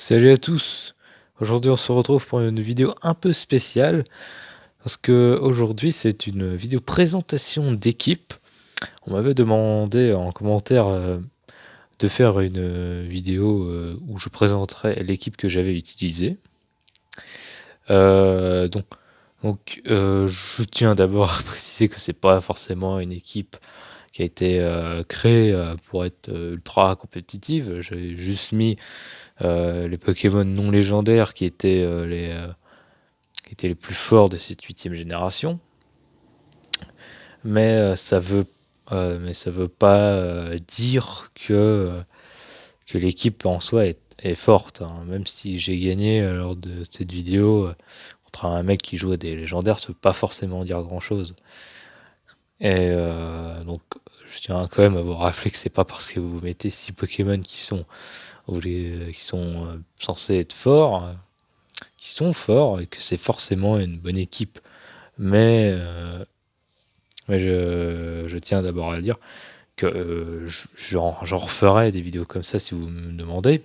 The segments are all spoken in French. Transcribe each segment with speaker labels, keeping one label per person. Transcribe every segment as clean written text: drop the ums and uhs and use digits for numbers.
Speaker 1: Salut à tous! Aujourd'hui on se retrouve pour une vidéo un peu spéciale parce que aujourd'hui c'est une vidéo présentation d'équipe. On m'avait demandé en commentaire de faire une vidéo où je présenterais l'équipe que j'avais utilisée. Euh, donc, je tiens d'abord à préciser que c'est pas forcément une équipe qui a été créée pour être ultra compétitive. J'ai juste mis les Pokémon non légendaires qui étaient les plus forts de cette huitième génération. Mais mais ça veut pas dire que l'équipe en soi est forte, hein. Même si j'ai gagné lors de cette vidéo contre un mec qui jouait des légendaires, ça veut pas forcément dire grand-chose. Donc, je tiens quand même à vous rappeler que c'est pas parce que vous mettez 6 Pokémon qui sont censés être forts, qui sont forts, et que c'est forcément une bonne équipe. Mais, euh, mais je tiens d'abord à dire que j'en referai des vidéos comme ça si vous me demandez,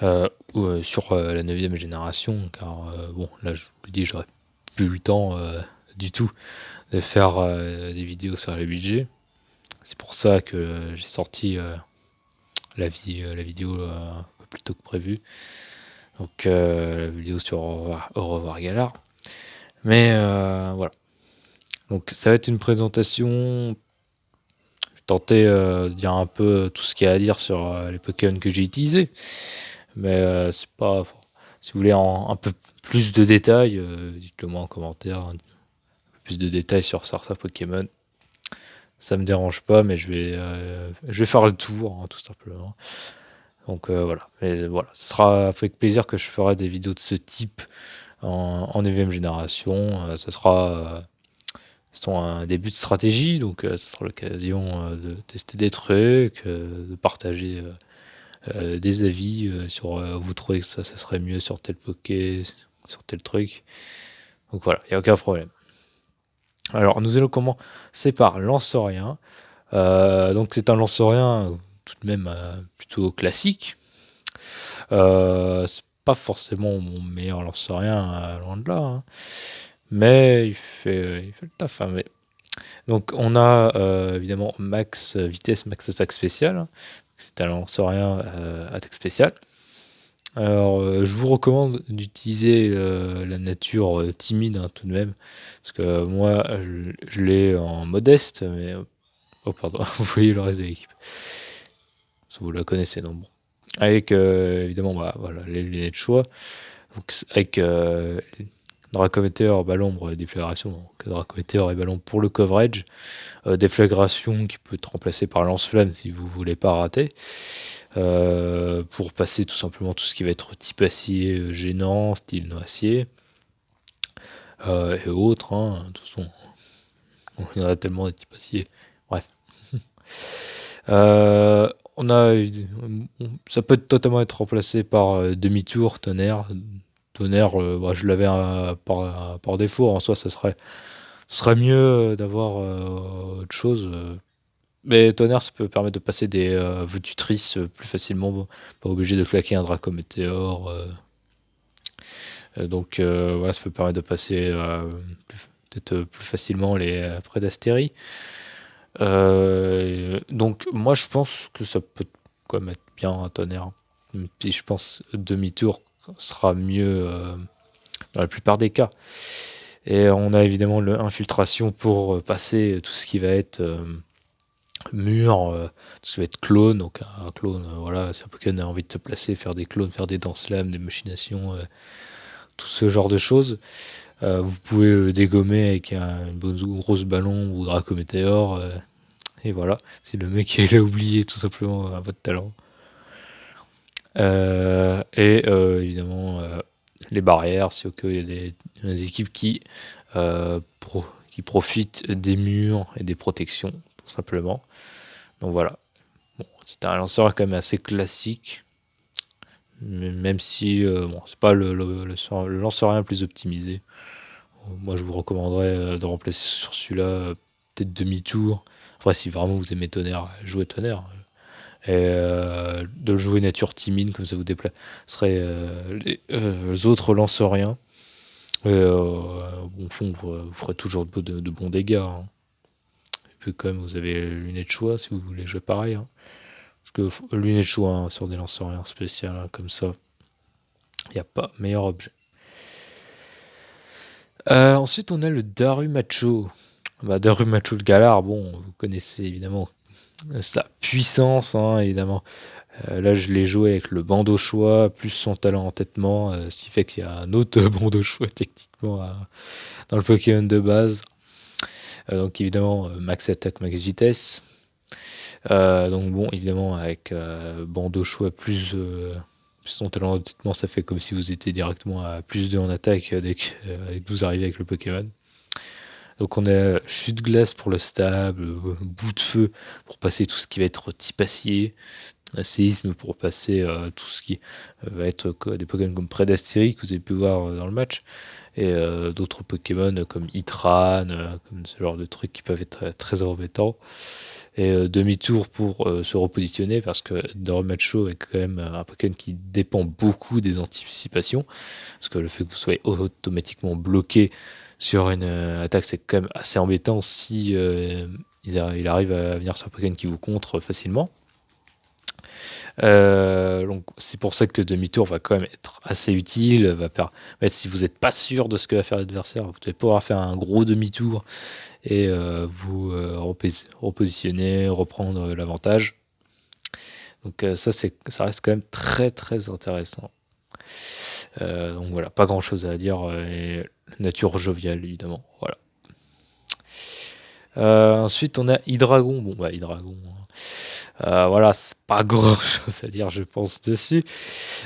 Speaker 1: sur la neuvième génération, car bon, là je vous le dis, j'aurais plus le temps du tout de faire des vidéos sur les budgets. C'est pour ça que j'ai sorti la vidéo un peu plus tôt que prévu. Donc la vidéo sur Au revoir Galar. Mais voilà. Donc ça va être une présentation. Je vais tenter de dire un peu tout ce qu'il y a à dire sur les Pokémon que j'ai utilisés. Mais c'est pas. Si vous voulez un peu plus de détails, dites-le moi en commentaire, hein. Un peu plus de détails sur certains Pokémon. Ça me dérange pas, mais je vais faire le tour, hein, tout simplement. Donc voilà. Mais voilà, ce sera avec plaisir que je ferai des vidéos de ce type en 9 génération. Ça sera un début de stratégie, donc ce sera l'occasion de tester des trucs, de partager des avis sur vous trouvez que ça serait mieux sur tel poké, sur tel truc. Donc voilà, il n'y a aucun problème. Alors nous allons commencer par Lanceurien. Donc c'est un Lanceurien tout de même plutôt classique. C'est pas forcément mon meilleur Lanceurien, loin de là, hein. Mais il fait le taf, hein. Donc on a évidemment max vitesse, max attaque spéciale. C'est un Lanceurien attaque spéciale. Alors, je vous recommande d'utiliser la nature timide, hein, tout de même, parce que moi, je l'ai en modeste, mais oh pardon, vous voyez le reste de l'équipe. Si vous la connaissez, non bon. Avec évidemment, bah, voilà, les lunettes de choix, donc avec Dracometeor, Balombre, Déflagration, donc Dracometeor et Ballon pour le coverage, Déflagration qui peut être remplacé par Lance-Flamme si vous voulez pas rater. Pour passer tout simplement tout ce qui va être type acier gênant, style noacier, et autres, hein. De toute façon, il y en a tellement des types acier. Bref. On a, ça peut totalement être remplacé par demi-tour, tonnerre. Tonnerre, bah, je l'avais par défaut. En soi, ce serait mieux d'avoir autre chose. Mais tonnerre, ça peut permettre de passer des votutrices plus facilement. Bon, pas obligé de claquer un Dracométéore. Donc voilà, ça peut permettre de passer peut-être plus facilement les prédastéries. Donc moi je pense que ça peut quand même être bien un tonnerre. Puis je pense demi-tour sera mieux dans la plupart des cas. Et on a évidemment l'infiltration pour passer tout ce qui va être mur, tout ce qui va être clone. Donc un clone, voilà, si un Pokémon a envie de se placer, faire des clones, faire des dents-lames, des machinations, tout ce genre de choses. Vous pouvez le dégommer avec une bonne grosse ballon ou Dracométéore. Et voilà, si le mec il a oublié tout simplement votre talent. Évidemment, les barrières, c'est ok, il y a des équipes euh, qui profitent des murs et des protections, tout simplement. Donc voilà. Bon, c'est un lanceur quand même assez classique, même si bon, c'est pas le lanceur le plus optimisé. Moi, je vous recommanderais de remplacer sur celui-là peut-être demi-tour. Après, si vraiment vous aimez Tonnerre, jouez Tonnerre. et de le jouer nature timide, comme ça vous déplacerez les autres lance-rien. Et bon fond, vous ferez toujours de bons dégâts, hein. Et puis quand même, vous avez lunettes de choix si vous voulez jouer pareil, hein. Parce que lunettes de choix, hein, sur des lance-rien spécial, hein, comme ça, il n'y a pas meilleur objet. Ensuite, on a le Darumacho. Bah, Darumacho le Galar, bon, vous connaissez évidemment sa puissance, hein, évidemment. Là, je l'ai joué avec le bandeau choix, plus son talent entêtement, ce qui fait qu'il y a un autre bandeau choix techniquement dans le Pokémon de base. Donc évidemment, max attaque, max vitesse. Donc bon, évidemment, avec bandeau choix plus son talent d'entêtement, ça fait comme si vous étiez directement à plus 2 en attaque dès que vous arrivez avec le Pokémon. Donc on a chute glace pour le stable, bout de feu pour passer tout ce qui va être type acier, séisme pour passer tout ce qui va être des Pokémon comme Predasteri que vous avez pu voir dans le match, et d'autres Pokémon comme Hitran, comme ce genre de trucs qui peuvent être très embêtants. Et demi-tour pour se repositionner parce que Darumacho est quand même un Pokémon qui dépend beaucoup des anticipations. Parce que le fait que vous soyez automatiquement bloqué sur une attaque, c'est quand même assez embêtant si il arrive à venir sur un Pokémon qui vous contre facilement. Donc c'est pour ça que demi-tour va quand même être assez utile, va permettre, si vous n'êtes pas sûr de ce que va faire l'adversaire, vous allez pouvoir faire un gros demi-tour et vous repositionner, reprendre l'avantage. Donc ça reste quand même très très intéressant. Donc voilà, pas grand chose à dire, et nature joviale évidemment, voilà. Ensuite on a Hydreigon, bon bah Hydreigon, voilà, c'est pas grand chose à dire je pense dessus.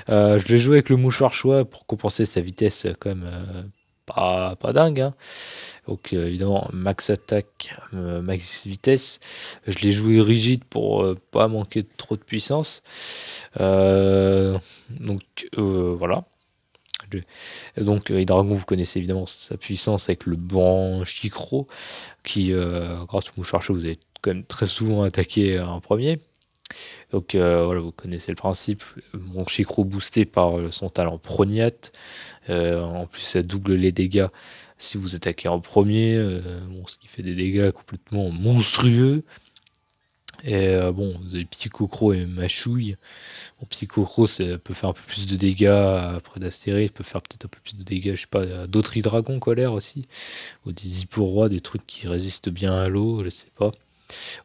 Speaker 1: Je l'ai joué avec le mouchoir choix pour compenser sa vitesse quand même pas dingue, hein. Donc évidemment max attaque, max vitesse. Je l'ai joué rigide pour pas manquer trop de puissance. Donc voilà. Donc Hydreigon, vous connaissez évidemment sa puissance avec le banc Chikro qui, grâce au mouchoir chaud, vous avez quand même très souvent attaqué en premier. Donc voilà, vous connaissez le principe. Mon Chikro boosté par son talent Prognat. En plus, ça double les dégâts si vous attaquez en premier. Bon, ce qui fait des dégâts complètement monstrueux. Et bon, vous avez Psychocro et Machouille. Bon, Psychocro, ça peut faire un peu plus de dégâts après d'Astéré. Il peut faire peut-être un peu plus de dégâts, je sais pas, d'autres Hydragons colère aussi. Ou des Hipporois, des trucs qui résistent bien à l'eau, je sais pas.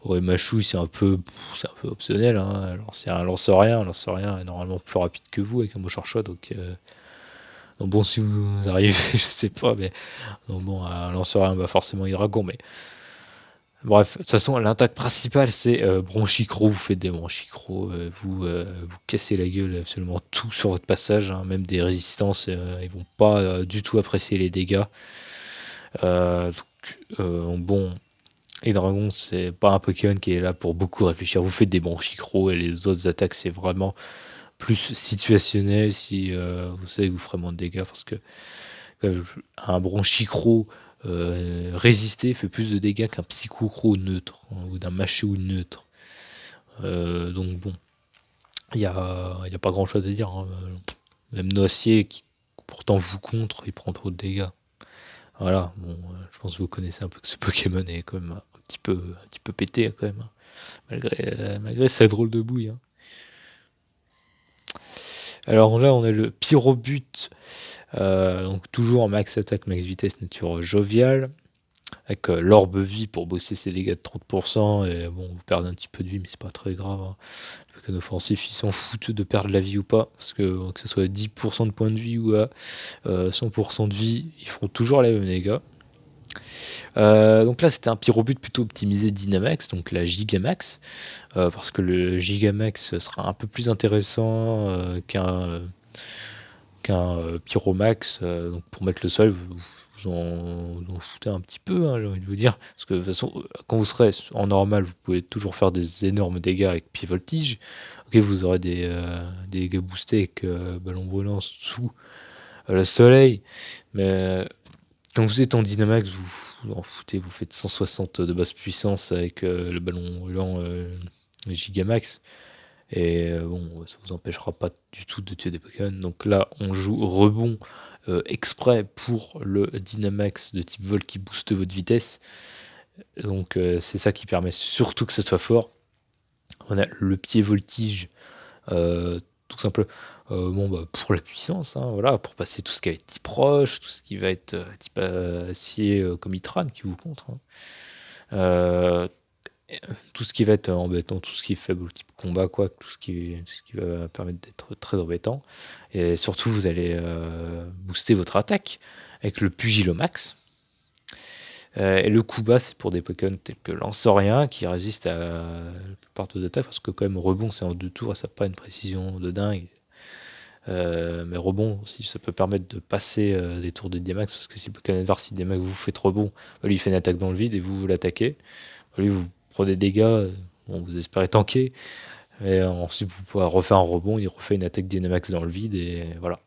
Speaker 1: Ouais, Machouille, c'est un peu optionnel, hein. Alors, c'est un lance-rien. Un lance-rien est normalement plus rapide que vous avec un mouchoir choix. Donc bon, si vous arrivez, je sais pas, mais donc bon, un lance-rien, bah forcément Hydragon, mais bref, de toute façon, l'attaque principale, c'est Bronchicro. Vous faites des Bronchicro, vous cassez la gueule absolument tout sur votre passage, hein, même des résistances, ils vont pas du tout apprécier les dégâts. Bon, et Dragon, c'est pas un Pokémon qui est là pour beaucoup réfléchir. Vous faites des Bronchicro et les autres attaques, c'est vraiment plus situationnel si vous savez que vous ferez moins de dégâts parce que un Bronchicro résisté fait plus de dégâts qu'un Psychocro neutre, hein, ou d'un Machou neutre. Donc bon, il y a pas grand chose à dire, hein. Même Noicier qui pourtant vous contre, il prend trop de dégâts. Voilà, bon, je pense que vous connaissez un peu que ce Pokémon est quand même un petit peu pété quand même, hein, malgré sa drôle de bouille, hein. Alors là, on a le Pyrobut, donc toujours en max attaque, max vitesse, nature joviale, avec l'orbe vie pour bosser ses dégâts de 30%, et bon, vous perdez un petit peu de vie, mais c'est pas très grave, hein. Le Pokémon offensif, ils s'en foutent de perdre la vie ou pas, parce que ce soit à 10% de points de vie ou à 100% de vie, ils feront toujours les mêmes dégâts. Donc là, c'était un Pyrobut plutôt optimisé Dynamax, donc la Gigamax, parce que le Gigamax sera un peu plus intéressant qu'un Pyromax. Donc pour mettre le sol, vous en foutez un petit peu, hein, j'ai envie de vous dire. Parce que de toute façon, quand vous serez en normal, vous pouvez toujours faire des énormes dégâts avec Pied-Voltige. Ok, vous aurez des dégâts boostés avec Ballon Brûlant sous le soleil. Mais quand vous êtes en Dynamax, vous en foutez, vous faites 160 de basse puissance avec le Ballon Brûlant Gigamax. Et bon, ça vous empêchera pas du tout de tuer des Pokémon. Donc là, on joue rebond exprès pour le Dynamax de type vol qui booste votre vitesse. Donc c'est ça qui permet surtout que ce soit fort. On a le pied voltige, tout simple. Bon, bah, pour la puissance, hein, voilà, pour passer tout ce qui va être type roche, tout ce qui va être type acier comme Itran qui vous contre. Hein. Euh, tout ce qui va être embêtant, tout ce qui est faible au type combat, quoi, tout ce qui va permettre d'être très embêtant. Et surtout, vous allez booster votre attaque avec le Pugilomax. Et le coup bas, c'est pour des Pokémon tels que Lanceurien qui résistent à la plupart de vos attaques, parce que quand même rebond c'est en 2 tours et ça n'a pas une précision de dingue. Mais rebond aussi, ça peut permettre de passer des tours de Dynamax, parce que si le Pokémon adverse, si Dynamax vous fait rebond, lui il fait une attaque dans le vide et vous l'attaquez. Lui vous prenez des dégâts, bon, vous espérez tanker, et ensuite vous pouvez refaire un rebond, il refait une attaque Dynamax dans le vide et voilà.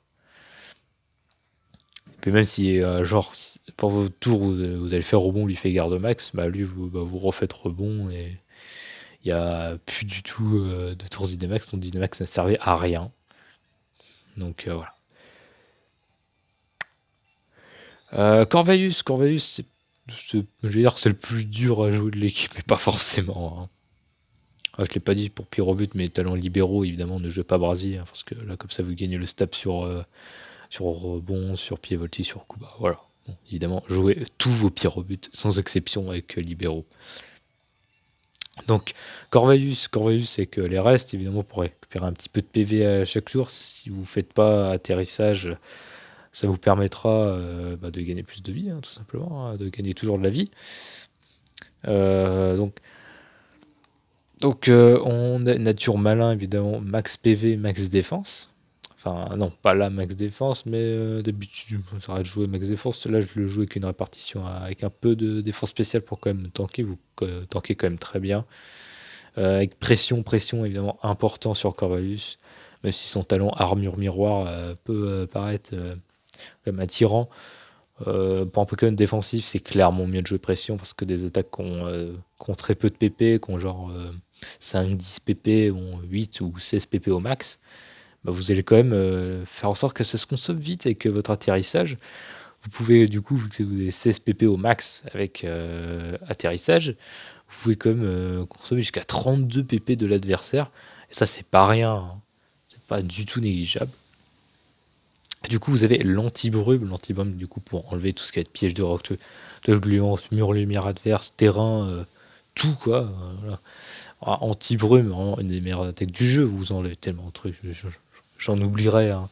Speaker 1: Puis même si, genre, pour vos tours, vous allez faire rebond, lui fait garde max, bah lui, vous refaites rebond et il n'y a plus du tout de tours Dynamax. Donc Dynamax n'a servi à rien. Donc voilà. Corvallis, je vais dire que c'est le plus dur à jouer de l'équipe, mais pas forcément. Hein. Ah, je l'ai pas dit pour Pyrobut, mais talents libéraux, évidemment, ne jouez pas Brasier, hein, parce que là, comme ça, vous gagnez le stab sur rebond, sur pied voltige, sur coup bas. Voilà. Bon, évidemment, jouez tous vos Pyrobuts, sans exception, avec libéraux. Donc, Corvallis, c'est que les restes, évidemment, pour récupérer un petit peu de PV à chaque tour, si vous ne faites pas atterrissage, ça vous permettra de gagner plus de vie, hein, tout simplement, hein, de gagner toujours de la vie. On a nature malin, évidemment, max PV, max défense. Enfin, non, pas là max défense, mais d'habitude, ça arrête de jouer max défense. Là, je le joue avec une répartition, avec un peu de défense spéciale pour quand même tanker. Vous tankez quand même très bien. Avec pression, évidemment, important sur Corvallis. Même si son talent armure miroir peut paraître comme attirant. Pour un Pokémon défensif, c'est clairement mieux de jouer pression parce que des attaques qui ont très peu de PP, qui ont genre 5-10 PP, ou 8 ou 16 PP au max, bah vous allez quand même faire en sorte que ça se consomme vite et que votre atterrissage, vous pouvez du coup, vu que vous avez 16 PP au max avec atterrissage, vous pouvez quand même consommer jusqu'à 32 PP de l'adversaire. Et ça, c'est pas rien, hein. C'est pas du tout négligeable. Du coup, vous avez l'anti-brume. L'anti-brume, du coup, pour enlever tout ce qui va être piège de roc, de gluance, mur lumière adverse, terrain, tout quoi. Voilà. Anti-brume, vraiment une des meilleures attaques du jeu. Vous enlevez tellement de trucs. J'en oublierai. Hein.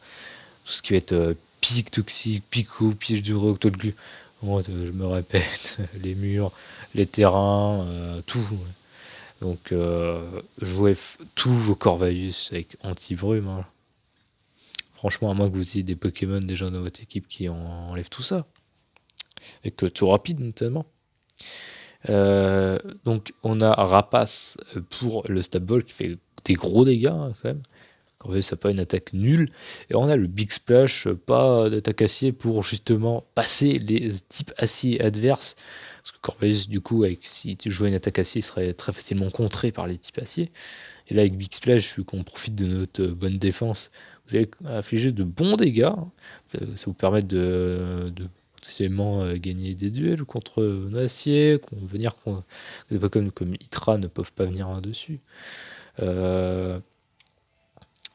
Speaker 1: Tout ce qui va être pic toxique, pico, piège de roc, de glu. Moi, je me répète, les murs, les terrains, tout. Ouais. Donc, jouez tous vos Corvallis avec anti-brume. Hein. Franchement, à moins que vous ayez des Pokémon déjà dans votre équipe qui enlèvent tout ça. Et que tout rapide notamment. Donc on a Rapace pour le Stab Ball qui fait des gros dégâts hein, quand même. Corvus ça pas une attaque nulle. Et on a le Big Splash, pas d'attaque acier pour justement passer les types acier adverses. Parce que Corvus du coup si tu jouais une attaque acier il serait très facilement contré par les types acier. Et là avec Big Splash vu qu'on profite de notre bonne défense, vous allez infliger de bons dégâts. Hein. Ça vous permet de potentiellement gagner des duels contre acier, des Pokémon comme Hydra ne peuvent pas venir dessus.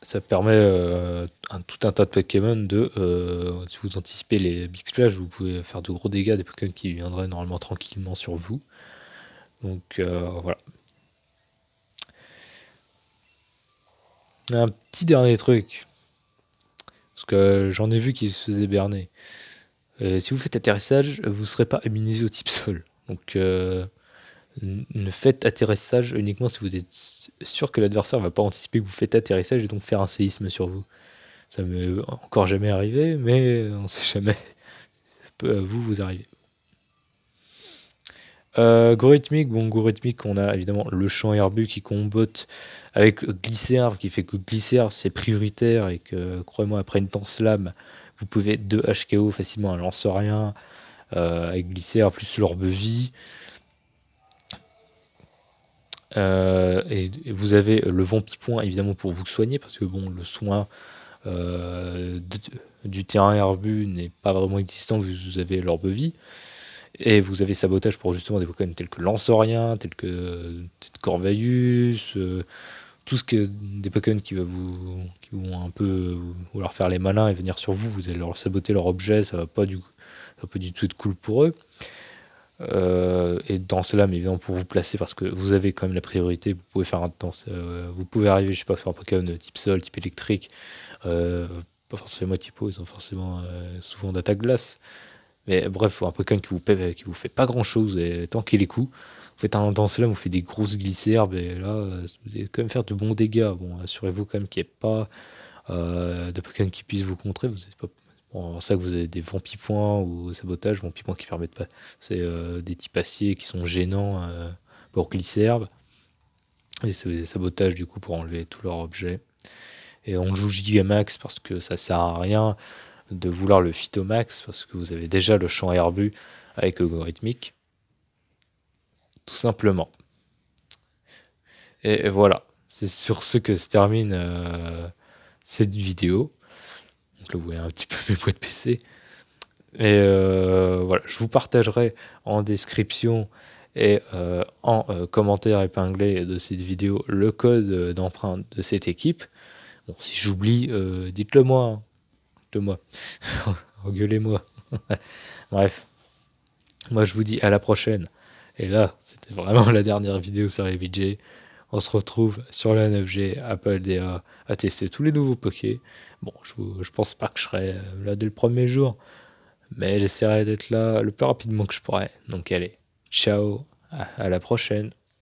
Speaker 1: Ça permet tout un tas de Pokémon si vous anticipez les Big Splash, vous pouvez faire de gros dégâts à des Pokémon qui viendraient normalement tranquillement sur vous. Donc voilà. Un petit dernier truc, parce que j'en ai vu qui se faisaient berner. Si vous faites atterrissage, vous ne serez pas immunisé au type sol. Donc ne faites atterrissage uniquement si vous êtes sûr que l'adversaire ne va pas anticiper que vous faites atterrissage et donc faire un séisme sur vous. Ça m'est encore jamais arrivé, mais on sait jamais. Ça peut à vous arriver. Gorithmique, on a évidemment le champ herbu qui combote avec Glycéar, qui fait que Glycéar c'est prioritaire et que, croyez-moi, après une tense lame, vous pouvez 2 HKO facilement un lance-rien avec Glycéar plus l'orbe vie. Et vous avez le Vampipoint évidemment pour vous soigner, parce que bon, le soin du terrain herbu n'est pas vraiment existant vu que vous avez l'orbe vie. Et vous avez sabotage pour justement des Pokémon tels que Lanceurien, tels que Corvayus, tout ce que des Pokémon qui vont un peu vouloir faire les malins et venir sur vous, vous allez leur saboter leur objet, ça va pas du tout être cool pour eux. Et dans cela, mais évidemment pour vous placer, parce que vous avez quand même la priorité, vous pouvez faire un temps, vous pouvez arriver, je sais pas, sur un Pokémon type sol, type électrique, euh, pas forcément type eau, ils ont forcément souvent d'attaque glace. Mais bref, un Pokémon qui vous fait pas grand chose, et tant qu'il est cool, vous faites un dans cela, vous faites des grosses glissées-herbes, et là, vous allez quand même faire de bons dégâts. Bon, assurez-vous quand même qu'il n'y ait pas de Pokémon qui puisse vous contrer. Vous êtes pas... Bon, c'est ça que vous avez des Vampipoints ou sabotage, Vampipoints qui permettent pas. C'est des types aciers qui sont gênants pour glisser-herbe. Et c'est des sabotages du coup pour enlever tous leurs objets. Et on joue Gigamax parce que ça sert à rien de vouloir le Phytomax parce que vous avez déjà le champ herbu avec Algorithmique. Tout simplement. Et voilà. C'est sur ce que se termine cette vidéo. Donc là, vous voyez un petit peu mes poids de PC. Et voilà, je vous partagerai en description et en commentaire épinglé de cette vidéo le code d'empreinte de cette équipe. Bon, si j'oublie, dites-le moi. Hein. Dites-le moi. Engueulez-moi. Bref, moi je vous dis à la prochaine. Et là, c'était vraiment la dernière vidéo sur les VJ. On se retrouve sur la 9G, Apple DA, à tester tous les nouveaux Poké. Bon, je pense pas que je serai là dès le premier jour, mais j'essaierai d'être là le plus rapidement que je pourrai. Donc allez, ciao, à la prochaine.